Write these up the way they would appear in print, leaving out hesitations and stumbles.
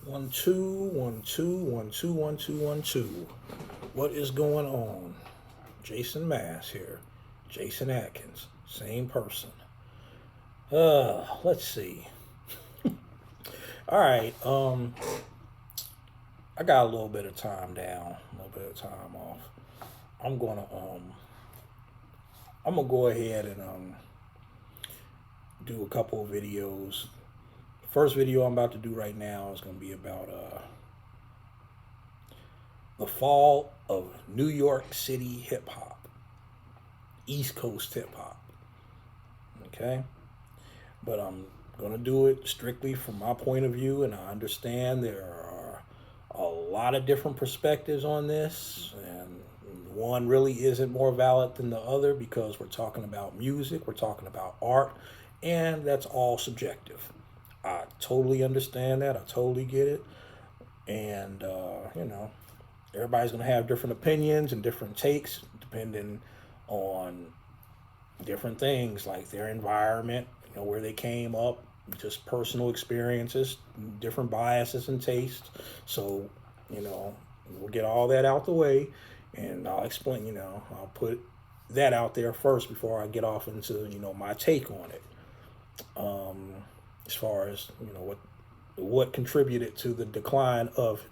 One, two, one, two, one, two, one, two, one, two. What is going on? Jason Mass here. Jason Atkins. Same person. Let's see. All right. I got a little bit of time down, a little bit of time off. I'm gonna I'm gonna go ahead and do a couple of videos. First video I'm about to do right now is gonna be about the fall of New York City hip hop, East Coast hip hop. Okay, but I'm gonna do it strictly from my point of view, and I understand there are a lot of different perspectives on this, and one really isn't more valid than the other because we're talking about music, we're talking about art, and that's all subjective. I totally understand that. I totally get it, and everybody's gonna have different opinions and different takes depending on different things like their environment, where they came up, just personal experiences, different biases and tastes. So, you know, we'll get all that out the way, and I'll explain. I'll put that out there first before I get off into my take on it. As far as what contributed to the decline of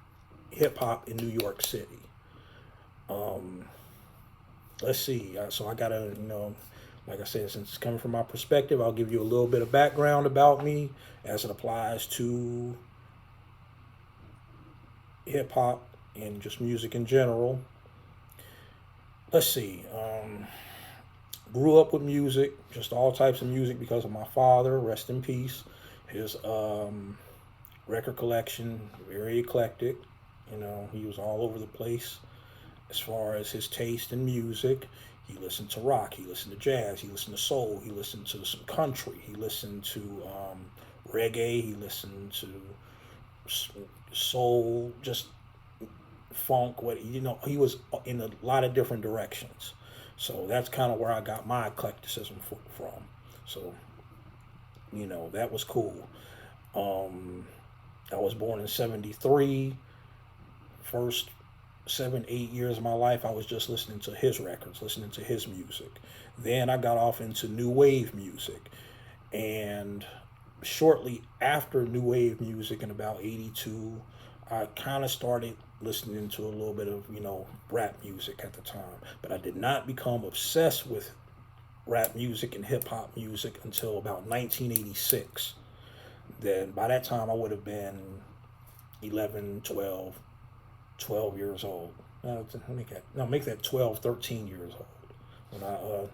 hip hop in New York City. Um, let's see. So I gotta like I said, since it's coming from my perspective, I'll give you a little bit of background about me as it applies to hip hop and just music in general. Let's see. Grew up with music, just all types of music because of my father, rest in peace. His record collection, very eclectic. He was all over the place as far as his taste in music. He listened to rock, he listened to jazz, he listened to soul, he listened to some country, he listened to reggae, he listened to soul, just funk. He was in a lot of different directions. So that's kind of where I got my eclecticism from. So that was cool. I was born in '73. First 7, 8 years of my life, I was just listening to his records, listening to his music. Then I got off into new wave music. And shortly after new wave music in about '82, I kind of started listening to a little bit of, rap music at the time. But I did not become obsessed with rap music and hip hop music until about 1986. Then by that time, I would have been 11, 12 years old. Make that 12, 13 years old. When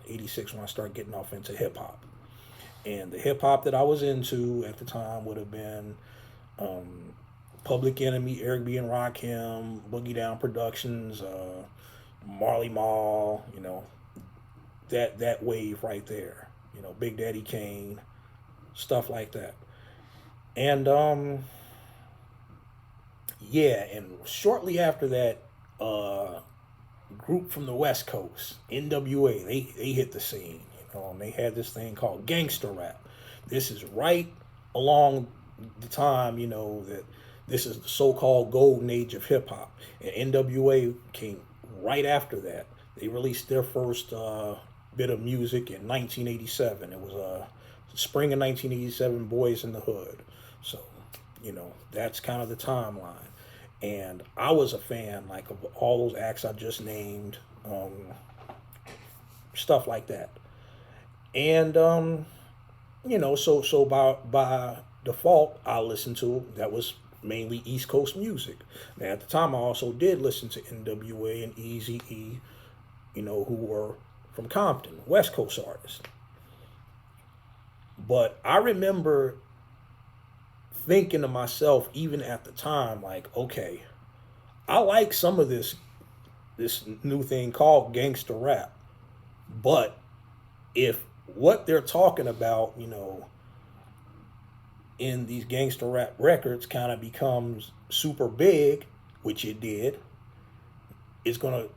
86, when I started getting off into hip hop. And the hip hop that I was into at the time would have been Public Enemy, Eric B. and Rakim, Boogie Down Productions, Marley Marl, that wave right there. Big Daddy Kane, stuff like that. And yeah, and shortly after that, group from the West Coast, NWA, they hit the scene, and they had this thing called Gangster Rap. This is right along the time, that this is the so-called golden age of hip hop, and NWA came right after that. They released their first bit of music in 1987. It was spring of 1987, Boys in the Hood. So, that's kind of the timeline. And I was a fan, like, of all those acts I just named, stuff like that. And so by default, I listened to that was mainly East Coast music. Now at the time, I also did listen to NWA and Eazy-E, who were from Compton, West Coast artists. But I remember thinking to myself, even at the time, like, okay, I like some of this new thing called gangster rap, but if what they're talking about, in these gangster rap records kind of becomes super big, which it did, it's going to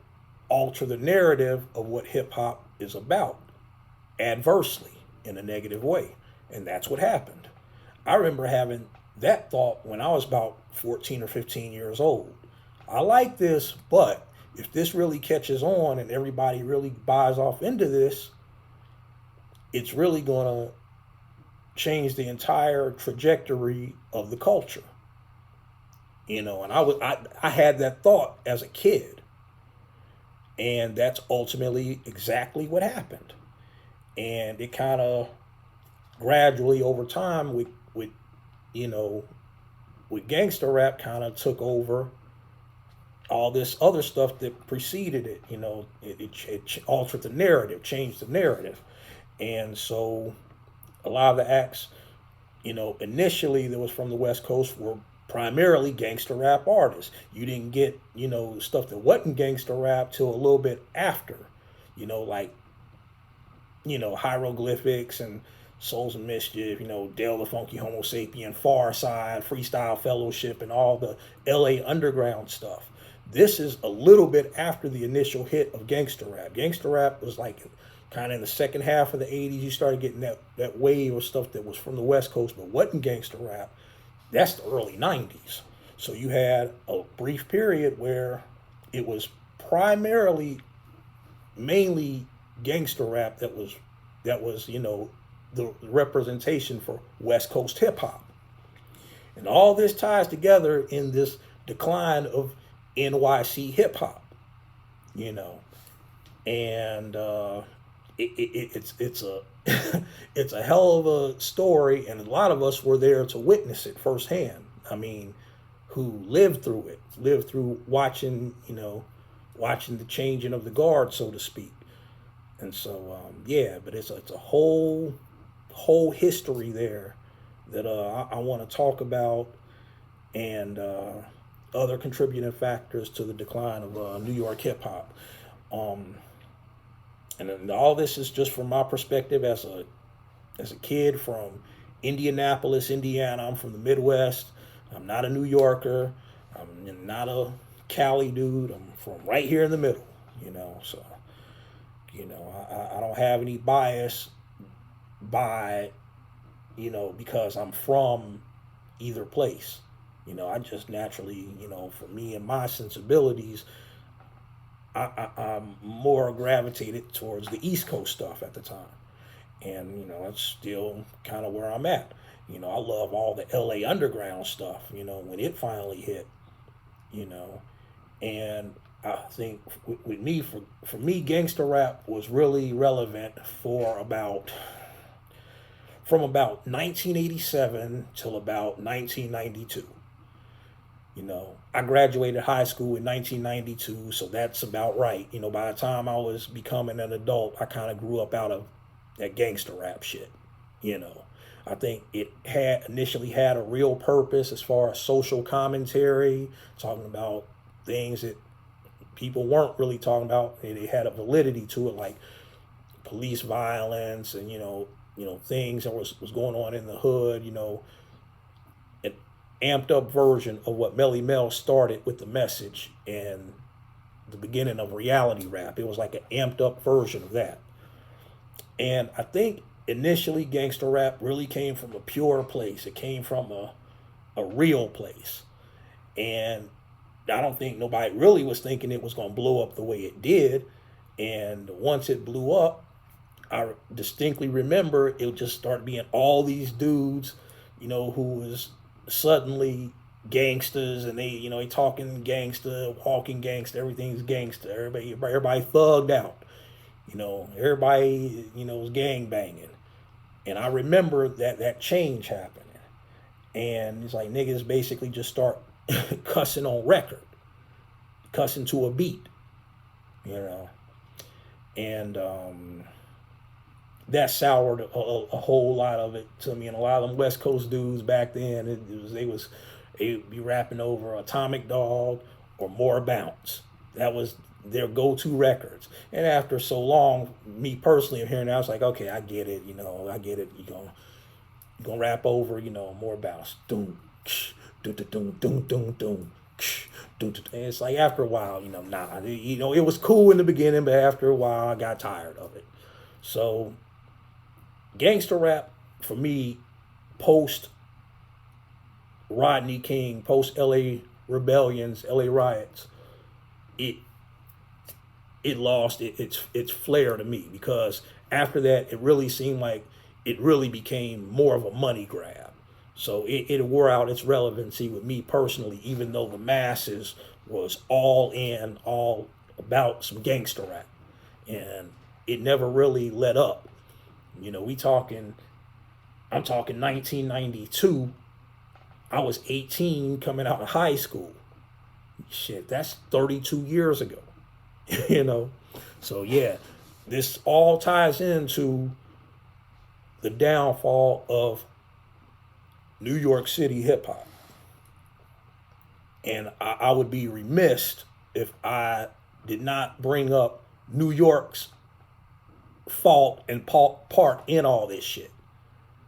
alter the narrative of what hip hop is about adversely in a negative way. And that's what happened. I remember having that thought when I was about 14 or 15 years old. I like this, but if this really catches on and everybody really buys off into this, it's really going to change the entire trajectory of the culture. And I had that thought as a kid, and that's ultimately exactly what happened. And it kind of gradually over time with you know with gangster rap kind of took over all this other stuff that preceded it. It altered the narrative, changed the narrative. And so a lot of the acts, initially that was from the West Coast were primarily gangster rap artists. You didn't get, stuff that wasn't gangster rap till a little bit after, like, hieroglyphics and Souls of Mischief, Dale the Funky Homo Sapien, Far Side, Freestyle Fellowship, and all the LA Underground stuff. This is a little bit after the initial hit of gangster rap. Gangster rap was like kind of in the second half of the 80s. You started getting that wave of stuff that was from the West Coast but wasn't gangster rap. That's the early 90s. So you had a brief period where it was mainly gangster rap that was the representation for West Coast hip hop. And all this ties together in this decline of NYC hip hop, and it's a it's a hell of a story, and a lot of us were there to witness it firsthand. I mean, who lived through watching the changing of the guard, so to speak. And so but it's a whole history there that I want to talk about, and other contributing factors to the decline of New York hip hop. And all this is just from my perspective as a kid from Indianapolis, Indiana. I'm from the Midwest. I'm not a New Yorker. I'm not a Cali dude. I'm from right here in the middle. So I don't have any bias because I'm from either place. I just naturally, for me and my sensibilities, I'm more gravitated towards the East Coast stuff at the time. And, that's still kind of where I'm at. I love all the LA Underground stuff, when it finally hit, and I think with me, for me, gangster rap was really relevant from about 1987 till about 1992. I graduated high school in 1992, so that's about right. By the time I was becoming an adult, I kind of grew up out of that gangster rap shit. I think it initially had a real purpose as far as social commentary, talking about things that people weren't really talking about, and it had a validity to it, like police violence and things that was going on in the hood. An amped up version of what Melly Mel started with the message and the beginning of reality rap. It was like an amped up version of that. And I think initially gangster rap really came from a pure place. It came from a real place. And I don't think nobody really was thinking it was going to blow up the way it did. And once it blew up, I distinctly remember it just started being all these dudes, who was suddenly gangsters, and they talking gangster, walking gangster, everything's gangster. Everybody thugged out. Everybody, was gang banging. And I remember that change happening. And it's like niggas basically just start cussing on record, cussing to a beat, and that soured a whole lot of it to me. And a lot of them West Coast dudes back then, they'd be rapping over Atomic Dog or More Bounce. That was their go-to records. And after so long, me personally, I'm hearing that, I was like, okay, I get it. I get it. You're gonna rap over, More Bounce. Doom, doom, doom, doom, doom, doom. And it's like after a while, it was cool in the beginning, but after a while, I got tired of it. So, gangster rap for me, post Rodney King, post LA rebellions, LA riots, it it lost its flair to me, because after that it really seemed like it really became more of a money grab. So it wore out its relevancy with me personally, even though the masses was all in, all about some gangster rap, and it never really let up. You know, I'm talking 1992. I was 18 coming out of high school. Shit, that's 32 years ago. you know, so yeah, this all ties into the downfall of New York City hip hop. And I would be remiss if I did not bring up New York's fault and part in all this shit.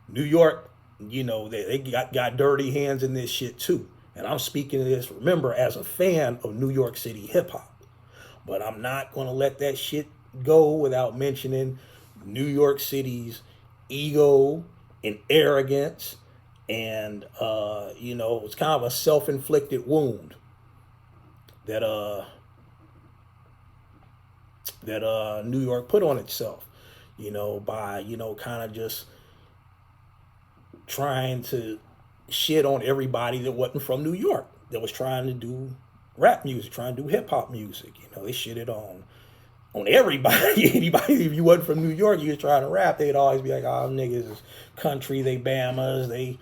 New York, they got dirty hands in this shit too. And I'm speaking of this, remember, as a fan of New York City hip hop. But I'm not going to let that shit go without mentioning New York City's ego and arrogance. And, it's kind of a self-inflicted wound that New York put on itself, by, kind of just trying to shit on everybody that wasn't from New York, that was trying to do rap music, trying to do hip hop music. They shitted on everybody. Anybody, if you wasn't from New York, you was trying to rap, they'd always be like, "Oh, niggas is country, they Bamas, they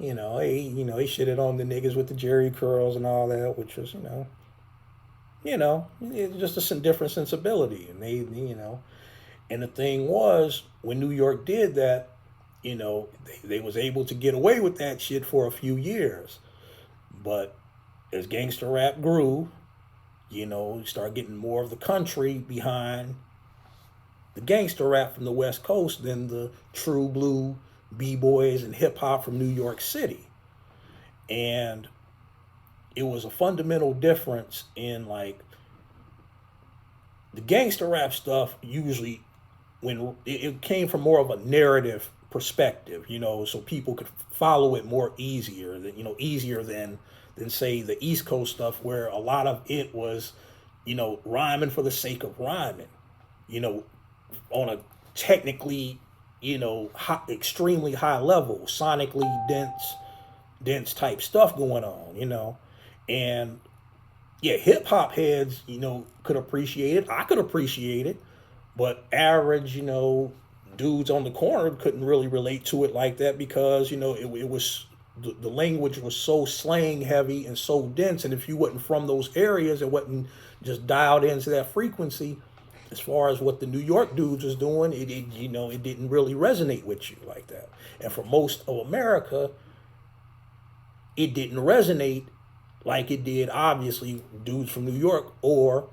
shitted on the niggas with the Jerry curls and all that," which was, it's just a different sensibility. And and the thing was, when New York did that, they was able to get away with that shit for a few years. But as gangster rap grew, you start getting more of the country behind the gangster rap from the West Coast than the true blue b-boys and hip hop from New York City. And it was a fundamental difference in, like, the gangster rap stuff usually, when it came from more of a narrative perspective, so people could follow it more easier than say the East Coast stuff, where a lot of it was, rhyming for the sake of rhyming, on a technically, extremely high level, sonically dense type stuff going on, and yeah, hip hop heads, could appreciate it. I could appreciate it, but average, dudes on the corner couldn't really relate to it like that, because, it was, the language was so slang heavy and so dense. And if you wasn't from those areas and wasn't just dialed into that frequency, as far as what the New York dudes was doing, it didn't really resonate with you like that. And for most of America, it didn't resonate like it did, obviously, dudes from New York or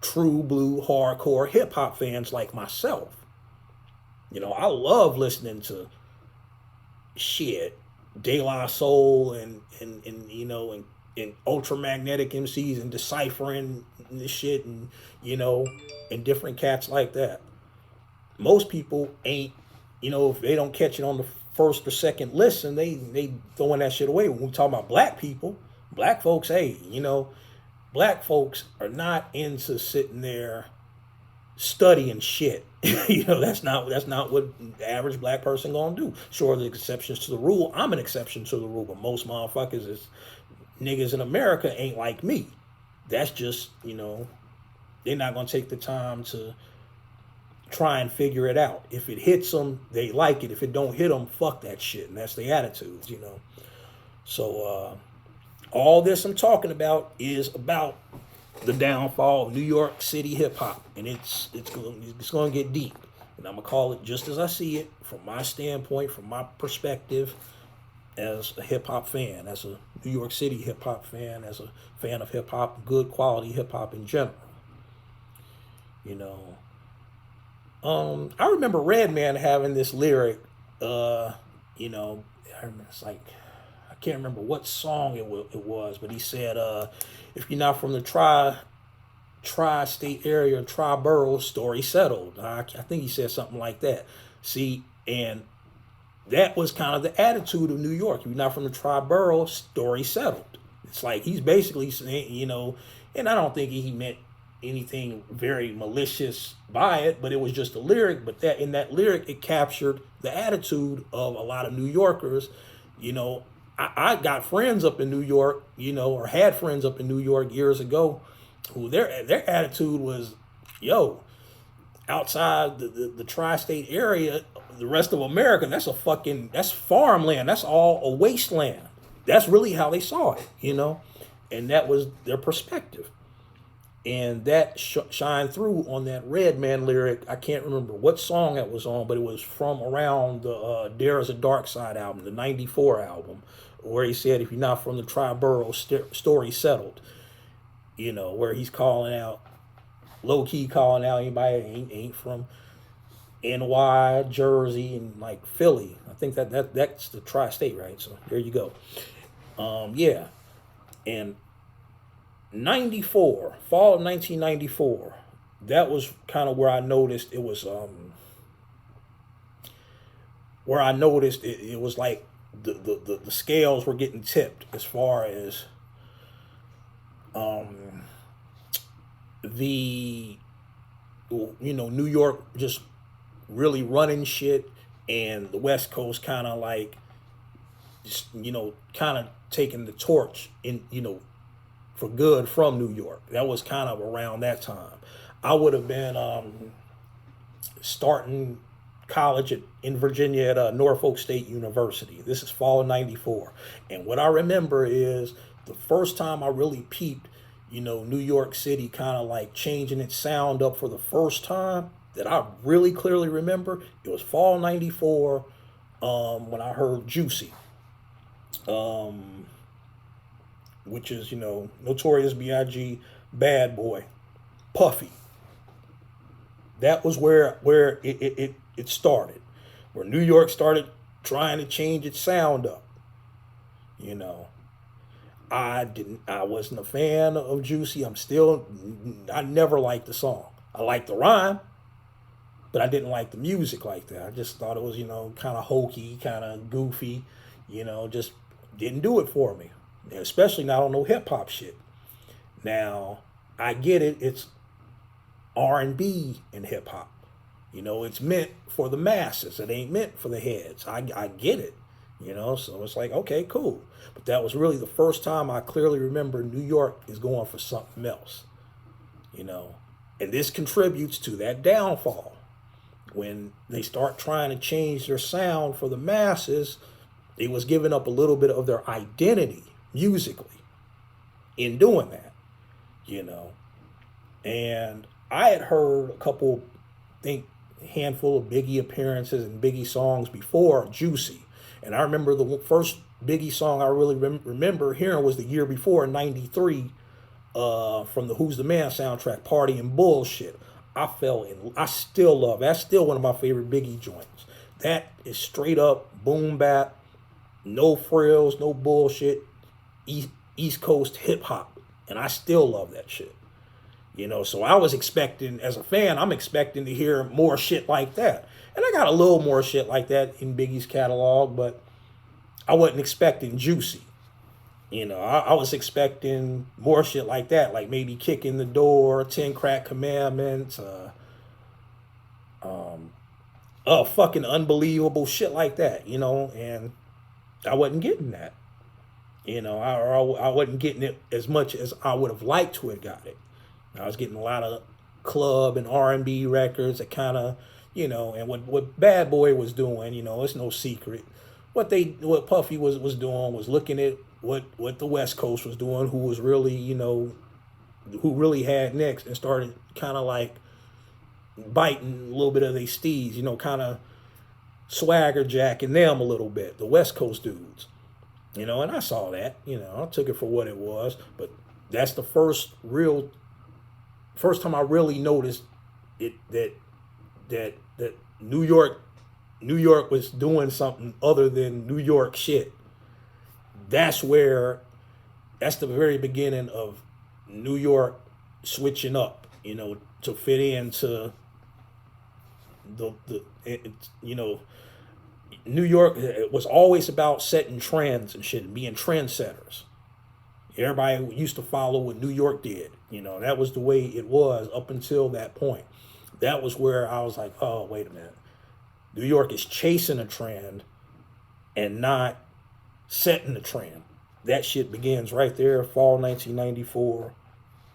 true blue hardcore hip hop fans like myself. I love listening to shit, De La Soul and ultramagnetic MCs and deciphering this shit, and and different cats like that. Most people ain't, if they don't catch it on the first or second listen, they throwing that shit away. When we talk about black people, black folks, hey, black folks are not into sitting there studying shit. That's not what the average black person gonna do. Sure, there's exceptions to the rule. I'm an exception to the rule, but most motherfuckers is niggas in America ain't like me. That's just, they're not gonna take the time to try and figure it out. If it hits them, they like it. If it don't hit them, fuck that shit. And that's the attitudes, So all this I'm talking about is about the downfall of New York City hip hop, and it's going to get deep, and I'm gonna call it just as I see it, from my standpoint, from my perspective, as a hip hop fan, as a New York City hip hop fan, as a fan of hip hop, good quality hip hop in general. I remember Redman having this lyric. I remember, it's like, I can't remember what song it was, but he said, if you're not from the tri-state area, tri-borough, story settled. I think he said something like that. See, and that was kind of the attitude of New York. If you're not from the tri-borough, story settled. It's like he's basically saying, and I don't think he meant anything very malicious by it, but it was just a lyric. But that in that lyric, it captured the attitude of a lot of New Yorkers. I got friends up in New York, or had friends up in New York years ago, who their attitude was, yo, outside the tri-state area, the rest of America, that's farmland. That's all a wasteland. That's really how they saw it, and that was their perspective. And that shined through on that Redman lyric. I can't remember what song it was on, but it was from around the There Is a Dark Side album, the 94 album, where he said, if you're not from the tri-borough, story settled. Where he's calling out, low-key calling out anybody ain't from NY, Jersey, and like Philly. I think that's the tri-state, right? So there you go. Yeah. And 94, fall of 1994, that was kind of where I noticed it was, it was like the scales were getting tipped as far as New York just really running shit, and the West Coast kind of like just kind of taking the torch for good from New York. That was kind of around that time. I would have been starting college in Virginia at Norfolk State University. This is fall of 94. And what I remember is the first time I really peeped, New York City kind of like changing its sound up for the first time that I really clearly remember. It was fall 94 when I heard Juicy. Which is, Notorious B.I.G., Bad Boy, Puffy. That was where it started, where New York started trying to change its sound up. I wasn't a fan of Juicy. I never liked the song. I liked the rhyme, but I didn't like the music like that. I just thought it was, kind of hokey, kind of goofy, just didn't do it for me. Especially not on no hip hop shit. Now, I get it. It's R&B and hip hop. It's meant for the masses. It ain't meant for the heads. I get it. So it's like, okay, cool. But that was really the first time I clearly remember New York is going for something else. And this contributes to that downfall. When they start trying to change their sound for the masses, they was giving up a little bit of their identity musically in doing that, and I had heard a couple, handful of Biggie appearances and Biggie songs before Juicy, and I remember the first Biggie song I really remember hearing was the year before, in 93, from the Who's the Man soundtrack, Party and Bullshit. I still love, that's still one of my favorite Biggie joints. That is straight up boom bap, no frills, no bullshit, East Coast hip hop, and I still love that shit. So I was expecting, as a fan, I'm expecting to hear more shit like that. And I got a little more shit like that in Biggie's catalog, but I wasn't expecting Juicy. I was expecting more shit like that, like maybe Kick in the Door, 10 Crack Commandments, fucking unbelievable shit like that, and I wasn't getting that. I wasn't getting it as much as I would have liked to have got it. I was getting a lot of club and R&B records that kind of, and what Bad Boy was doing, it's no secret. What Puffy was doing was looking at what the West Coast was doing, who was really, who really had next, and started kind of like biting a little bit of their steeds, kind of swagger jacking them a little bit, the West Coast dudes. And I saw that, I took it for what it was, but that's the first time I really noticed it, that New York was doing something other than New York shit. That's the very beginning of New York switching up, to fit into New York, it was always about setting trends and shit, and being trendsetters. Everybody used to follow what New York did. You know, that was the way it was up until that point. That was where I was like, oh, wait a minute. New York is chasing a trend and not setting the trend. That shit begins right there, fall 1994,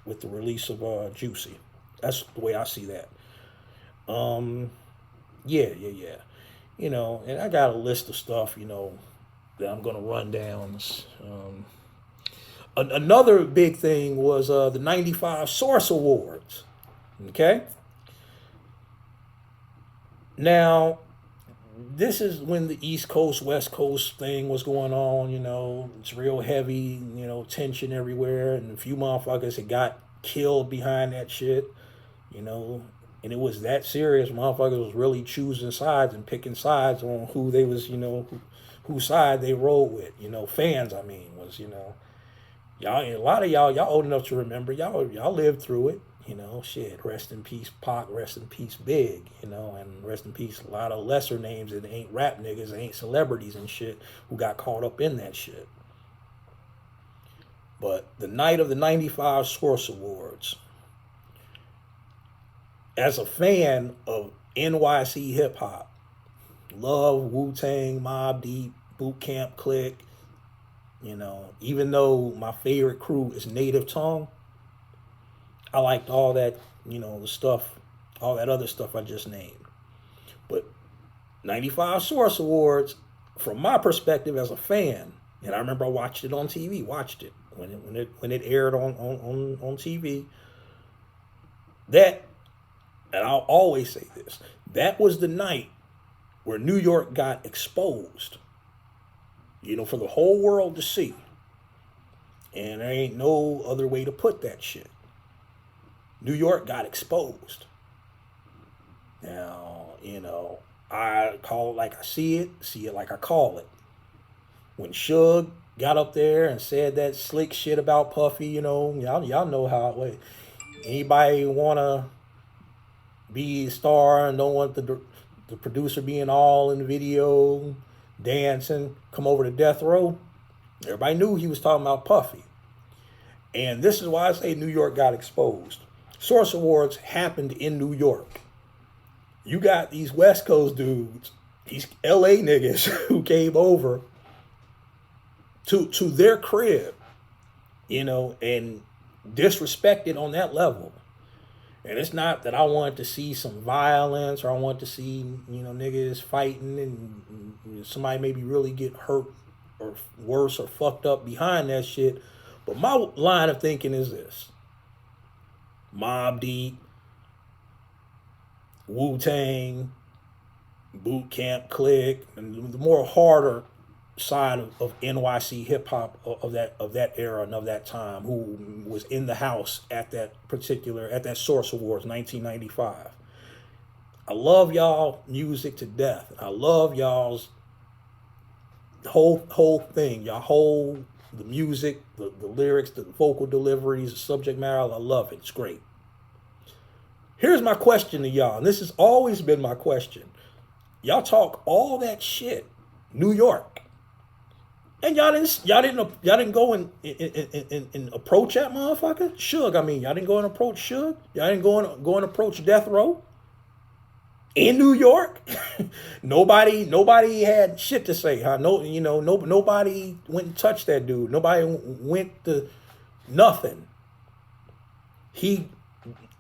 with the release of Juicy. That's the way I see that. Yeah. You know, and I got a list of stuff, you know, that I'm going to run down. Another big thing was the 95 Source Awards. Okay? Now, this is when the East Coast, West Coast thing was going on, you know. It's real heavy, you know, tension everywhere. And a few motherfuckers had got killed behind that shit, you know. And it was that serious. Motherfuckers was really choosing sides and picking sides on who they was, you know, whose side they rolled with. You know, fans, I mean, was, you know. Y'all, a lot of y'all old enough to remember. Y'all lived through it. You know, shit. Rest in peace, Pac. Rest in peace, Big. You know, and rest in peace, a lot of lesser names that ain't rap niggas, ain't celebrities and shit who got caught up in that shit. But the night of the 95 Source Awards, as a fan of NYC hip hop, love Wu-Tang, Mobb Deep, Boot Camp Click, you know, even though my favorite crew is Native Tongue, I liked all that, you know, the stuff, all that other stuff I just named. But 95 Source Awards, from my perspective as a fan, and I remember I watched it on TV, when it aired on TV, that, and I'll always say this, that was the night where New York got exposed, you know, for the whole world to see. And there ain't no other way to put that shit. New York got exposed. Now, you know, I call it like I see it like I call it. When Suge got up there and said that slick shit about Puffy, you know, y'all know how it went. Anybody want to be a star and don't want the producer being all in the video, dancing, come over to death row? Everybody knew he was talking about Puffy. And this is why I say New York got exposed. Source Awards happened in New York. You got these West Coast dudes, these LA niggas who came over to their crib, you know, and disrespected on that level. And it's not that I wanted to see some violence or I want to see, you know, niggas fighting and somebody maybe really get hurt or worse or fucked up behind that shit. But my line of thinking is this. Mobb Deep, Wu-Tang, Boot Camp Click, and the more harder side of NYC hip hop of that era and of that time, who was in the house at that Source Awards 1995. I love y'all music to death. I love y'all's whole thing, the music, the lyrics, the vocal deliveries, the subject matter. I love it. It's great. Here's my question to y'all, and this has always been my question. Y'all talk all that shit, New York, and y'all didn't go and approach that motherfucker, Suge. I mean, y'all didn't go and approach Suge. Y'all didn't go and approach Death Row in New York. Nobody had shit to say. Huh? No, you know, nobody went and touched that dude. Nobody went to nothing.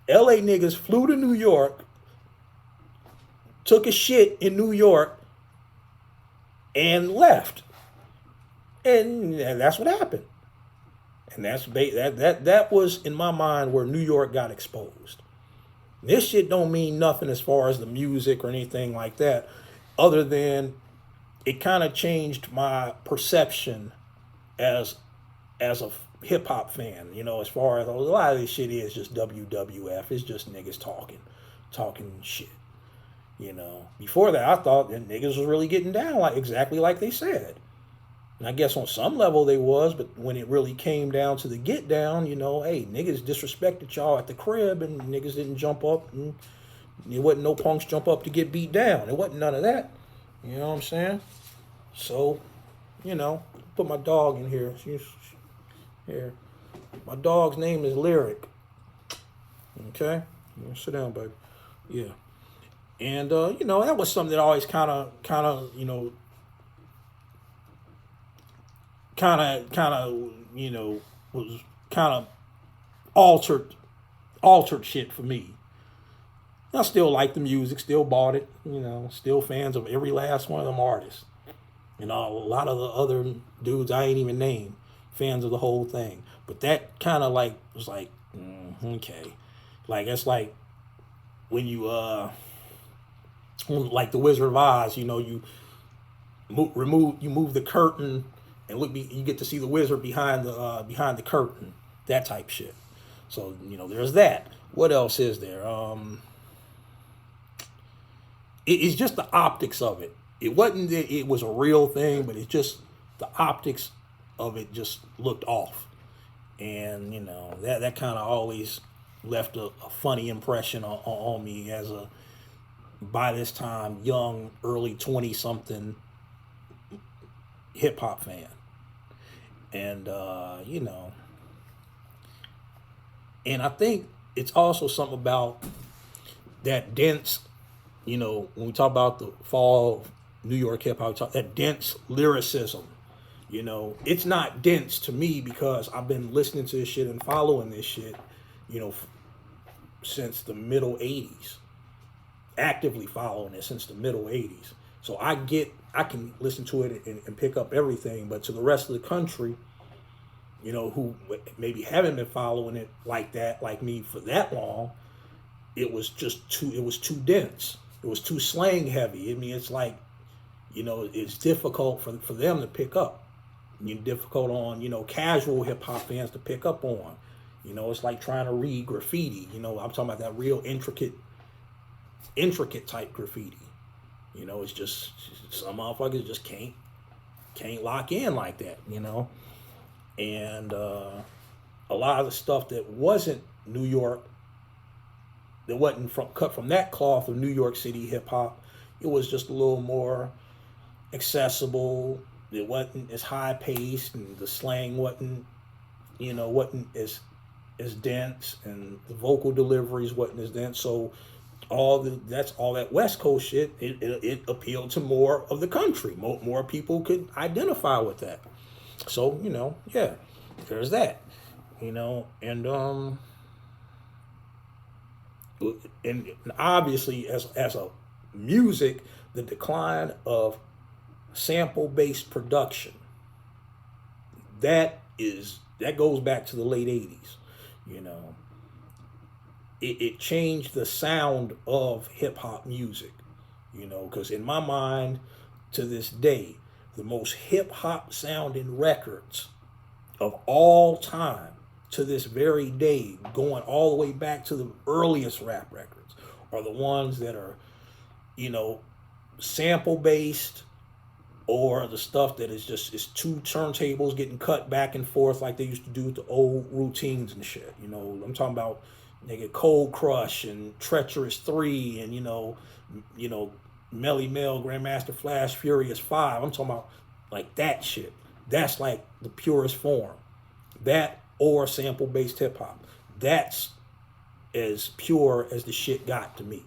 LA niggas flew to New York, took a shit in New York, and left. And that's what happened. And that was, in my mind, where New York got exposed. This shit don't mean nothing as far as the music or anything like that, other than it kind of changed my perception as a hip hop fan, you know, as far as a lot of this shit is just WWF. It's just niggas talking shit. You know, before that, I thought that niggas was really getting down exactly like they said. And I guess on some level they was, but when it really came down to the get down, you know, hey, niggas disrespected y'all at the crib and niggas didn't jump up and it wasn't no punks jump up to get beat down. It wasn't none of that. You know what I'm saying? So, put my dog in here. Here. My dog's name is Lyric. Okay? Sit down, baby. Yeah. And that was something that always kind of, was kind of altered shit for me. I still like the music, still bought it, still fans of every last one of them artists. A lot of the other dudes I ain't even named, fans of the whole thing. But that kind of was like, okay. Like, it's like when you, like the Wizard of Oz, you move the curtain and you get to see the wizard behind the curtain, that type shit. So, there's that. What else is there? It's just the optics of it. It wasn't that it was a real thing, but it's just the optics of it just looked off. And, that kind of always left a funny impression on me as a, by this time, young, early 20-something hip-hop fan. And, and I think it's also something about that dense, when we talk about the fall of New York hip hop, that dense lyricism. It's not dense to me because I've been listening to this shit and following this shit, since the middle 80s. Actively following it since the middle 80s. So I can listen to it and pick up everything, but to the rest of the country, who maybe haven't been following it like that, like me, for that long, it was too dense. It was too slang heavy. I mean, it's like, it's difficult for them to pick up. Difficult on, casual hip hop fans to pick up on. It's like trying to read graffiti. I'm talking about that real intricate type graffiti. It's just some motherfuckers just can't lock in like that, And a lot of the stuff that wasn't New York, that wasn't cut from that cloth of New York City hip hop, it was just a little more accessible. It wasn't as high paced, and the slang wasn't as dense, and the vocal deliveries wasn't as dense. So all that West Coast shit. It appealed to more of the country. More people could identify with that. So yeah, there's that. And obviously as a music, the decline of sample based production, that goes back to the late 80s. It changed the sound of hip hop music, because in my mind, to this day, the most hip hop sounding records of all time, to this very day, going all the way back to the earliest rap records, are the ones that are, sample based, or the stuff that is two turntables getting cut back and forth like they used to do with the old routines and shit. I'm talking about nigga Cold Crush and Treacherous 3 and Melly Mel, Grandmaster Flash, Furious 5. I'm talking about like that shit. That's like the purest form. That or sample based hip hop. That's as pure as the shit got to me.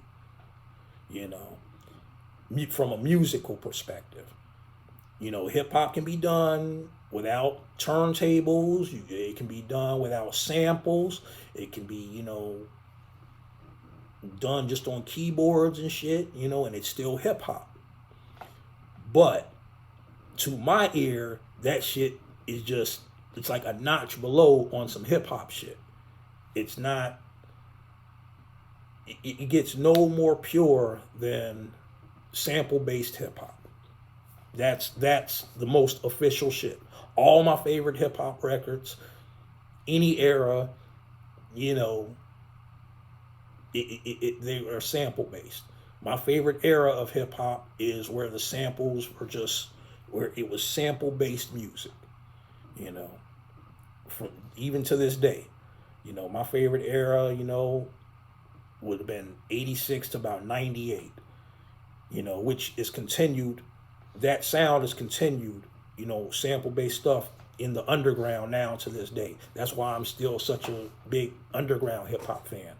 From a musical perspective. Hip hop can be done without turntables. It can be done without samples. It can be, done just on keyboards and shit, and it's still hip hop. But to my ear, that shit is it's like a notch below on some hip hop shit. It's not, it gets no more pure than sample based hip hop. That's the most official shit. All my favorite hip hop records, any era, they are sample based. My favorite era of hip hop is where the samples were where it was sample based music. From even to this day, my favorite era, would have been 86 to about 98. which is continued. That sound is continued, sample-based stuff in the underground now to this day. That's why I'm still such a big underground hip-hop fan.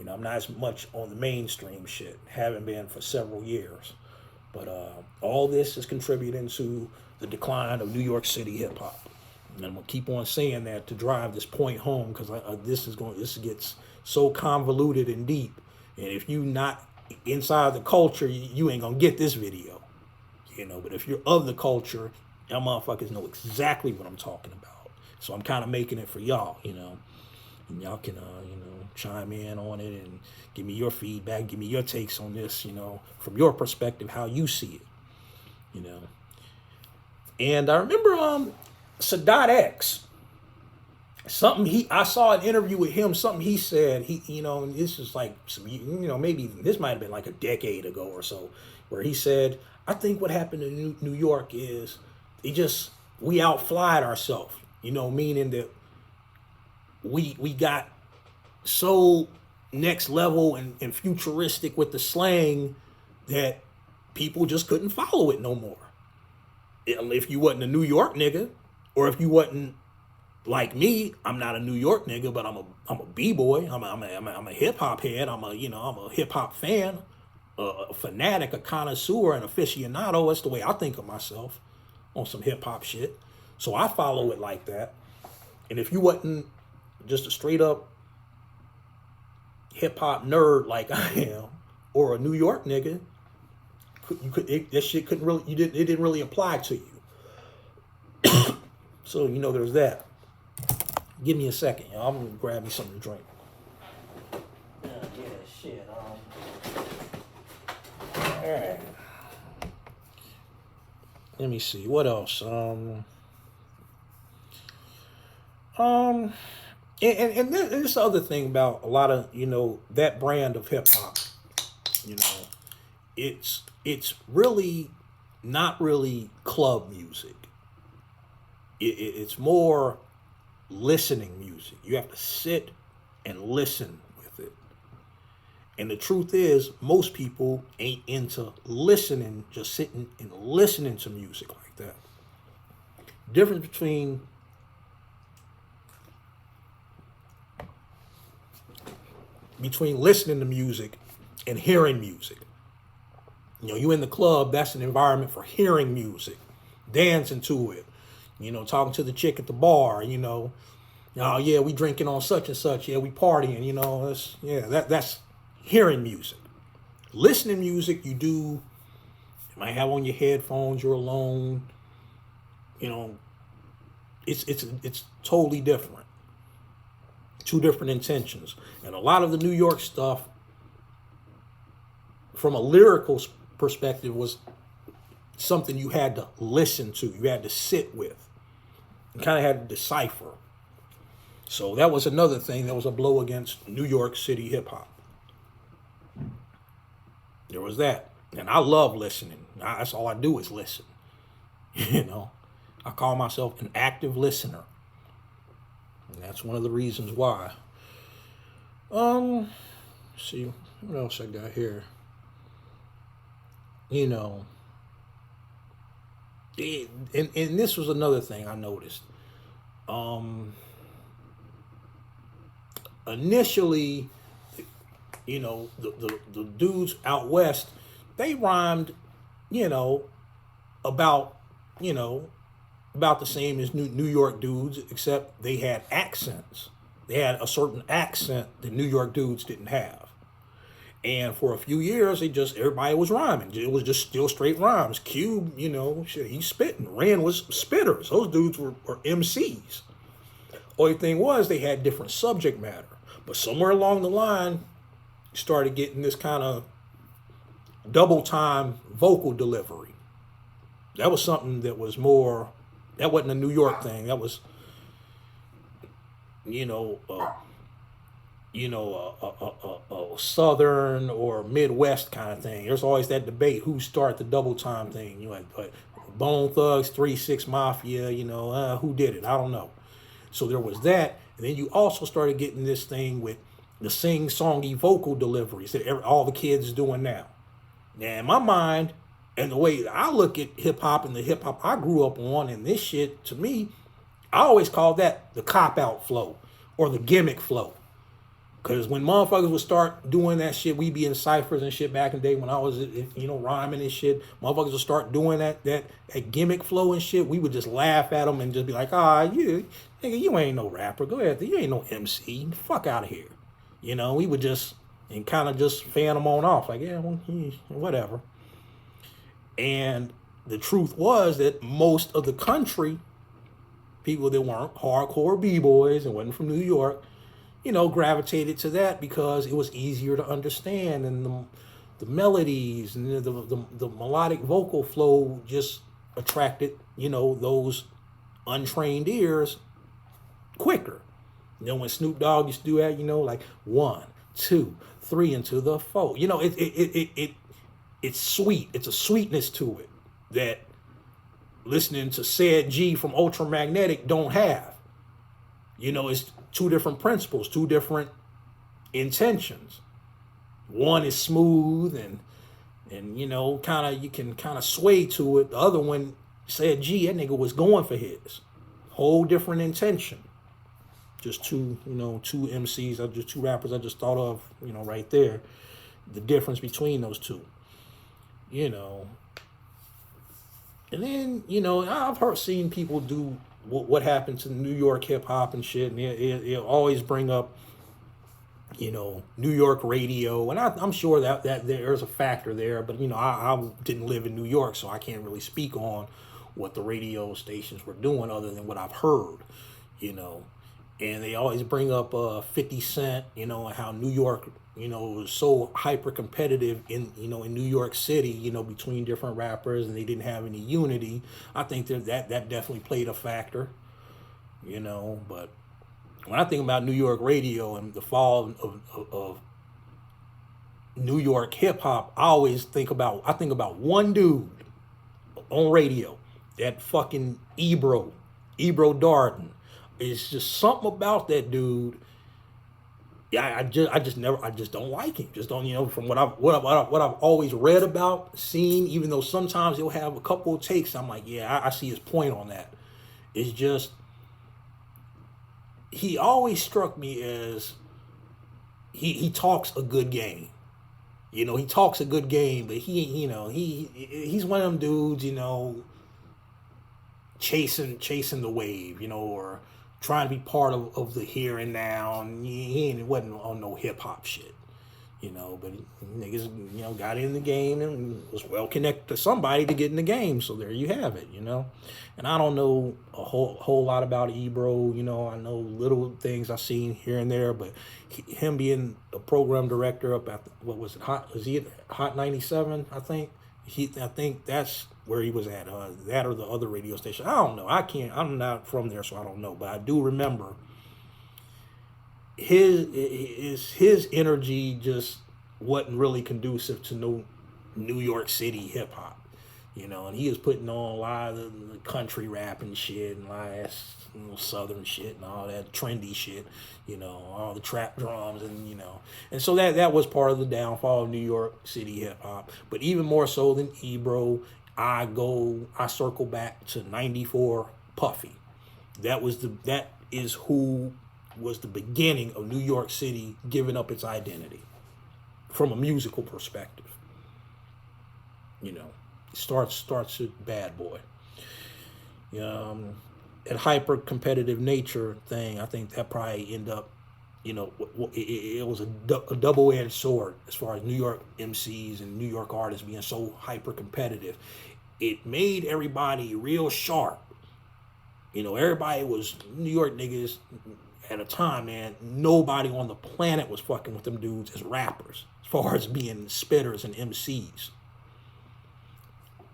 I'm not as much on the mainstream shit. Haven't been for several years. But all this is contributing to the decline of New York City hip-hop. And I'm going to keep on saying that to drive this point home, because this gets so convoluted and deep. And if you not inside the culture, you ain't going to get this video. But if you're of the culture, y'all motherfuckers know exactly what I'm talking about. So I'm kind of making it for y'all, and y'all can, chime in on it and give me your feedback, give me your takes on this, from your perspective, how you see it, And I remember Sadat X, I saw an interview with him, something he said, and this is like, maybe this might have been like a decade ago or so, where he said, I think what happened in New York is we outflied ourselves, meaning that we got so next level and futuristic with the slang that people just couldn't follow it no more. If you wasn't a New York nigga, or if you wasn't like me, I'm not a New York nigga, but I'm a b-boy. I'm a hip hop head. I'm a hip hop fan, a fanatic, a connoisseur, an aficionado. That's the way I think of myself on some hip hop shit. So I follow it like that. And if you wasn't just a straight up hip hop nerd like I am, or a New York nigga, that shit couldn't really, it didn't really apply to you. So there's that. Give me a second, y'all. I'm gonna grab me something to drink. Yeah, shit. All right. Let me see what else. And this other thing about a lot of that brand of hip hop, it's really not really club music. It's more listening music. You have to sit and listen with it. And the truth is, most people ain't into listening, just sitting and listening to music like that. Difference between listening to music and hearing music. You in the club, that's an environment for hearing music, dancing to it, talking to the chick at the bar, oh yeah, we drinking on such and such, yeah, we partying, that's hearing music. Listening music, you might have on your headphones, you're alone, it's totally different. Two different intentions. And a lot of the New York stuff, from a lyrical perspective, was something you had to listen to, you had to sit with, you kind of had to decipher. So that was another thing that was a blow against New York City hip hop. There was that. And I love listening. That's all I do is listen. I call myself an active listener. And that's one of the reasons why. See, what else I got here? And this was another thing I noticed. Initially, the dudes out west, they rhymed, about the same as New York dudes, except they had accents. They had a certain accent that New York dudes didn't have. And for a few years, everybody was rhyming. It was just still straight rhymes. Cube, he's spitting. Ren was spitters. Those dudes were MCs. Only thing was, they had different subject matter. But somewhere along the line, you started getting this kind of double time vocal delivery. That was something that was more, that wasn't a New York thing. That was, a Southern or Midwest kind of thing. There's always that debate, who started the double time thing. But Bone Thugs, 3-6 Mafia, who did it? I don't know. So there was that. And then you also started getting this thing with the sing-songy vocal deliveries that all the kids doing now. Now, in my mind, and the way I look at hip hop and the hip hop I grew up on, and this shit, to me, I always call that the cop out flow or the gimmick flow. Because when motherfuckers would start doing that shit, we be in ciphers and shit back in the day when I was, rhyming and shit. Motherfuckers would start doing that gimmick flow and shit. We would just laugh at them and just be like, nigga, you ain't no rapper. Go ahead. You ain't no MC. Fuck out of here. We would just, and kind of just fan them on off. Like, yeah, well, whatever. And the truth was that most of the country, people that weren't hardcore B-boys and wasn't from New York, gravitated to that because it was easier to understand, and the melodies and the melodic vocal flow just attracted, those untrained ears quicker. When Snoop Dogg used to do that, like 1, 2, 3 into the 4. It's sweet. It's a sweetness to it that listening to Said G from Ultramagnetic don't have. It's two different principles, two different intentions. One is smooth and you can kind of sway to it. The other one, Said G, that nigga was going for his. Whole different intention. Just two MCs, just two rappers I just thought of, right there. The difference between those two. And then, I've seen people do what happened to New York hip hop and shit, and it always bring up, New York radio, and I'm sure that there's a factor there, but I didn't live in New York, so I can't really speak on what the radio stations were doing other than what I've heard, and they always bring up 50 Cent, and how New York, was so hyper competitive in New York City, between different rappers, and they didn't have any unity. I think that definitely played a factor, but when I think about New York radio and the fall of New York hip hop, I think about one dude on radio, that fucking Ebro Darden. It's just something about that dude. Yeah, I just don't like him. Just don't, from what I've always read about, seen, even though sometimes he'll have a couple of takes, I'm like, yeah, I see his point on that. It's just, he always struck me as, he talks a good game. He talks a good game, but he's one of them dudes, chasing the wave, or trying to be part of the here and now, and he wasn't on no hip hop shit, but niggas, got in the game and was well connected to somebody to get in the game. So there you have it, and I don't know a whole lot about Ebro, I know little things I've seen here and there, but him being a program director up at, was he at Hot 97, I think? I think that's where he was at, that or the other radio station. I don't know. I'm not from there, so I don't know. But I do remember his energy just wasn't really conducive to New York City hip hop, and he was putting on a lot of the country rap and shit, and a lot of that, southern shit and all that trendy shit, all the trap drums, and so that was part of the downfall of New York City hip hop. But even more so than Ebro, I circle back to 94 Puffy. That is who was the beginning of New York City giving up its identity from a musical perspective. Starts with Bad Boy. That hyper competitive nature thing, I think that probably ended up, it was a double-edged sword as far as New York MCs and New York artists being so hyper competitive. It made everybody real sharp. Everybody was New York niggas at a time, man. Nobody on the planet was fucking with them dudes as rappers, as far as being spitters and MCs.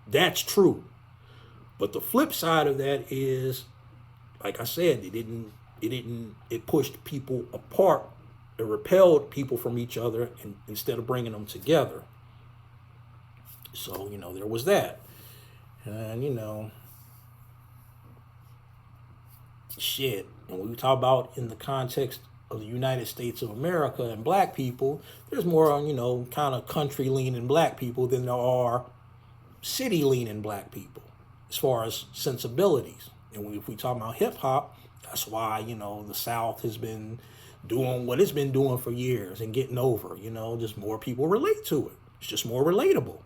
That's true. But the flip side of that is, like I said, it pushed people apart. It repelled people from each other instead of bringing them together. So, there was that. And, shit. And we talk about in the context of the United States of America and black people, there's more, kind of country leaning black people than there are city leaning black people as far as sensibilities. And if we talk about hip hop, that's why, the South has been doing what it's been doing for years and getting over, just more people relate to it. It's just more relatable.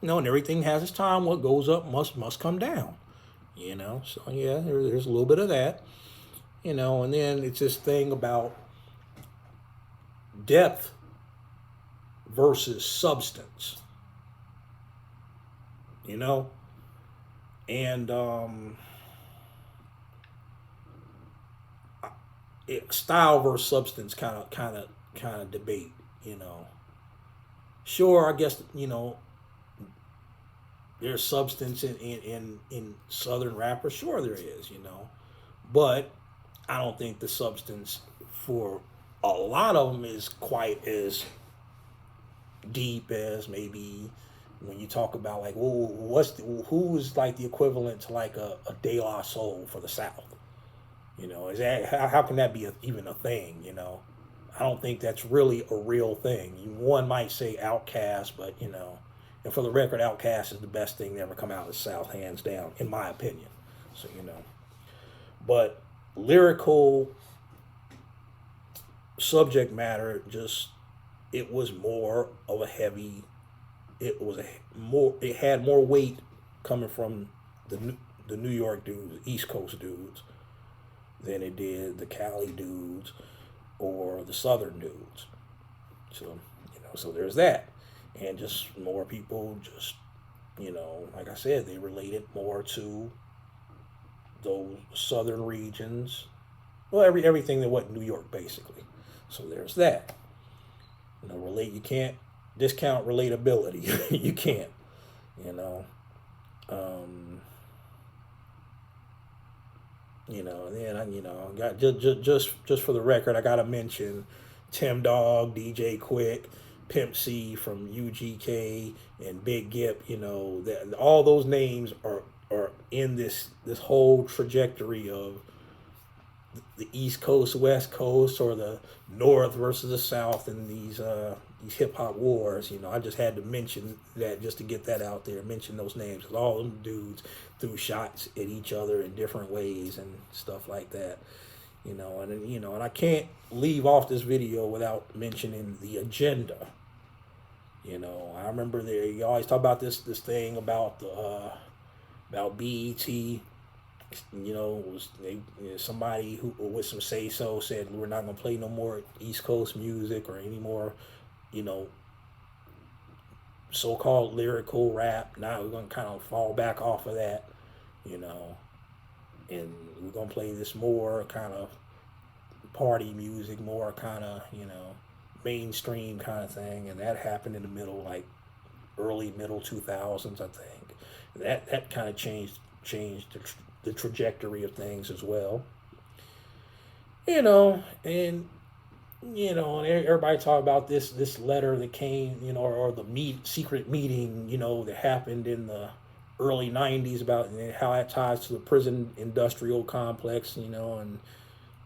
And everything has its time. What goes up must come down. So yeah, there's a little bit of that. And then it's this thing about depth versus substance. And style versus substance kind of debate. Sure, I guess there's substance in Southern rappers. Sure, there is. But I don't think the substance for a lot of them is quite as deep as maybe when you talk about like, who's like the equivalent to like a De La Soul for the South? Is that how can that be even a thing? I don't think that's really a real thing. One might say Outkast, but and for the record, Outkast is the best thing to ever come out of the South, hands down, in my opinion. So but lyrical subject matter, just it was more of a heavy. It had more weight coming from the New York dudes, East Coast dudes, than it did the Cali dudes or the Southern dudes. So so there's that, and just more people just like I said, they related more to those southern regions. Well, everything that wasn't New York basically. So there's that. You can't discount relatability. You can't. And then I got just for the record, I gotta mention Tim Dog, DJ Quick, Pimp C from UGK, and Big Gip. That all those names are in this whole trajectory of the East Coast, West Coast, or the North versus the South in these hip hop wars. I just had to mention that just to get that out there. Mention those names because all them dudes threw shots at each other in different ways and stuff like that. And I can't leave off this video without mentioning the agenda. I remember you always talk about this thing about the about BET. Somebody who with some say so said we're not gonna play no more East Coast music or any more, so-called lyrical rap. Now we're gonna kind of fall back off of that, and we're gonna play this more kind of party music, more kind of mainstream kind of thing, and that happened in the early middle 2000s, I think. That kind of changed the trajectory of things as well. And everybody talk about this letter that came, or the secret meeting, that happened in the early 90s about how that ties to the prison industrial complex, and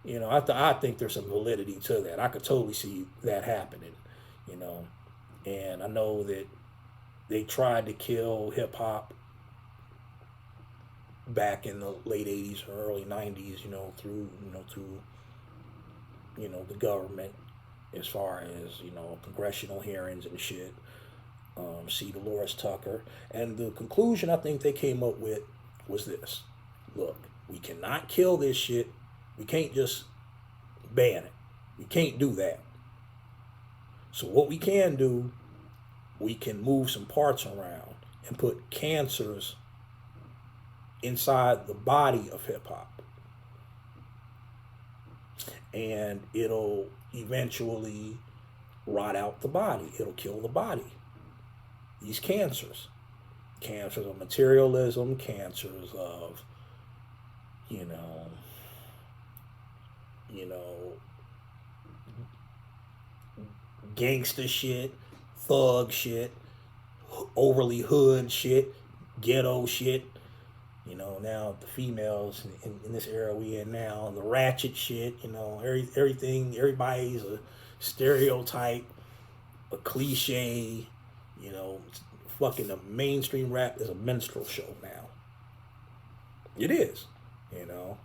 I think there's some validity to that. I could totally see that happening, and I know that they tried to kill hip hop back in the late 80s or early 90s, through the government, as far as congressional hearings and shit. See Dolores Tucker, and the conclusion I think they came up with was this: look, we cannot kill this shit. We can't just ban it. We can't do that. So what we can do, we can move some parts around and put cancers inside the body of hip hop, and it'll eventually rot out the body. It'll kill the body. These cancers of materialism, cancers of gangster shit, thug shit, overly hood shit, ghetto shit, You know, now the females in this era we in now, the ratchet shit, you know, everything, everybody's a stereotype, a cliche, you know, fucking the mainstream rap is a minstrel show now. It is, you know.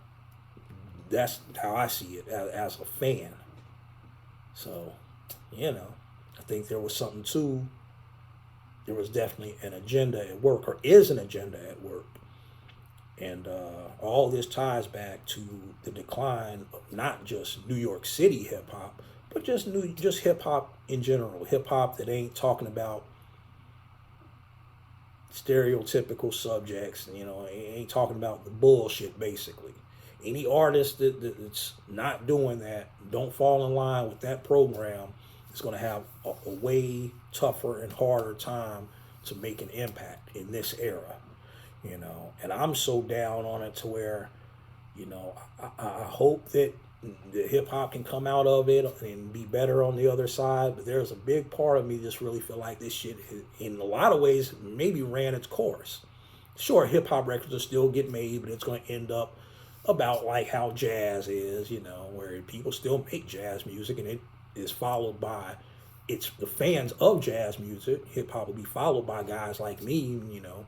That's how I see it as a fan. So, you know, I think there was something too. There was definitely an agenda at work, or is an agenda at work. And all this ties back to the decline of not just New York City hip hop, but just hip hop in general. Hip hop that ain't talking about stereotypical subjects. You know, ain't talking about the bullshit. Basically, any artist that's not doing that, don't fall in line with that program, is going to have a way tougher and harder time to make an impact in this era. You know, and I'm so down on it to where, you know, I hope that the hip hop can come out of it and be better on the other side. But there's a big part of me just really feel like this shit, in a lot of ways, maybe ran its course. Sure, hip hop records will still get made, but it's going to end up about like how jazz is, you know, where people still make jazz music, and it is followed by, it's the fans of jazz music. Hip hop will be followed by guys like me, you know.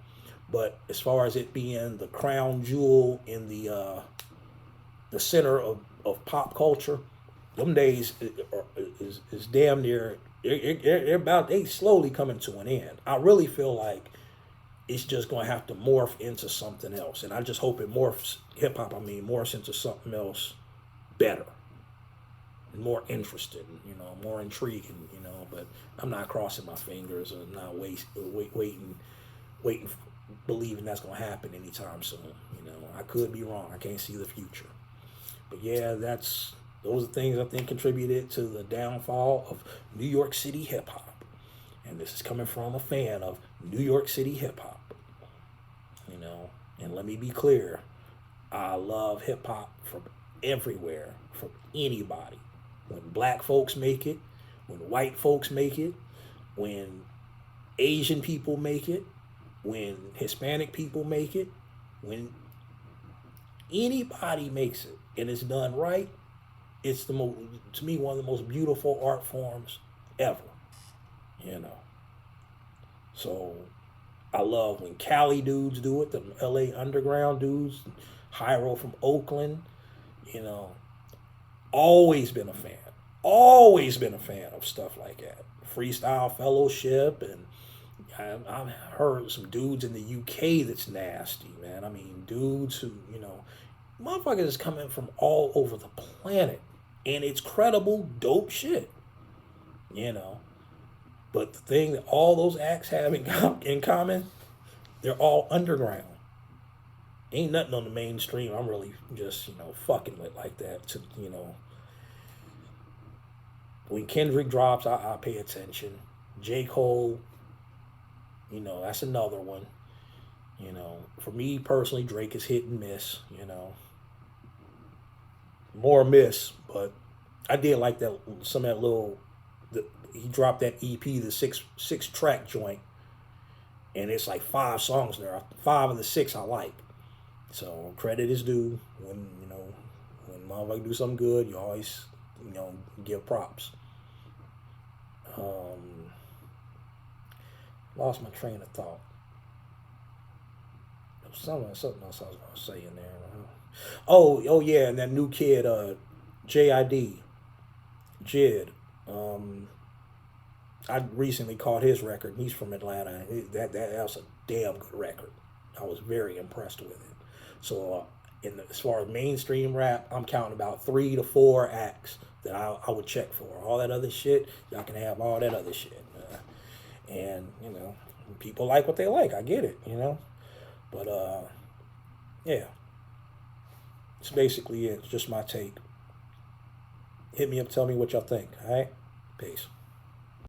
But as far as it being the crown jewel in the center of pop culture, them days is damn near, they slowly coming to an end. I really feel like it's just going to have to morph into something else, and I just hope it morphs, hip hop, I mean, morphs into something else better and more interesting, you know, more intriguing, you know. But I'm not crossing my fingers, or not waiting, believing that's going to happen anytime soon. You know, I could be wrong. I can't see the future. But yeah, those are things I think contributed to the downfall of New York City hip hop. And this is coming from a fan of New York City hip hop. You know, and let me be clear, I love hip hop from everywhere, from anybody. When black folks make it, when white folks make it, when Asian people make it, when Hispanic people make it, when anybody makes it and it's done right, it's to me, one of the most beautiful art forms ever. You know. So I love when Cali dudes do it, the LA Underground dudes, Hyro from Oakland, you know. Always been a fan. Always been a fan of stuff like that. Freestyle Fellowship, and I've heard some dudes in the UK that's nasty, man. I mean, dudes who, you know, motherfuckers is coming from all over the planet. And it's credible, dope shit, you know. But the thing that all those acts have in common, they're all underground. Ain't nothing on the mainstream I'm really just, you know, fucking with like that. To, you know, when Kendrick drops, I pay attention. J. Cole, you know, that's another one. You know, for me personally, Drake is hit and miss, you know. More miss, but I did like that, some of that little, he dropped that EP, the six track joint, and it's like 5 songs there. 5 of the 6 I like. So credit is due. When, you know, when motherfucker do something good, you always, you know, give props. Lost my train of thought. There was something else I was gonna say in there. Oh yeah, and that new kid, JID, Jid. I recently caught his record. He's from Atlanta. That was a damn good record. I was very impressed with it. So, as far as mainstream rap, I'm counting about 3 to 4 acts that I would check for. All that other shit, y'all can have all that other shit. And, you know, people like what they like. I get it, you know. But, yeah. It's basically it. It's just my take. Hit me up, tell me what y'all think. All right? Peace.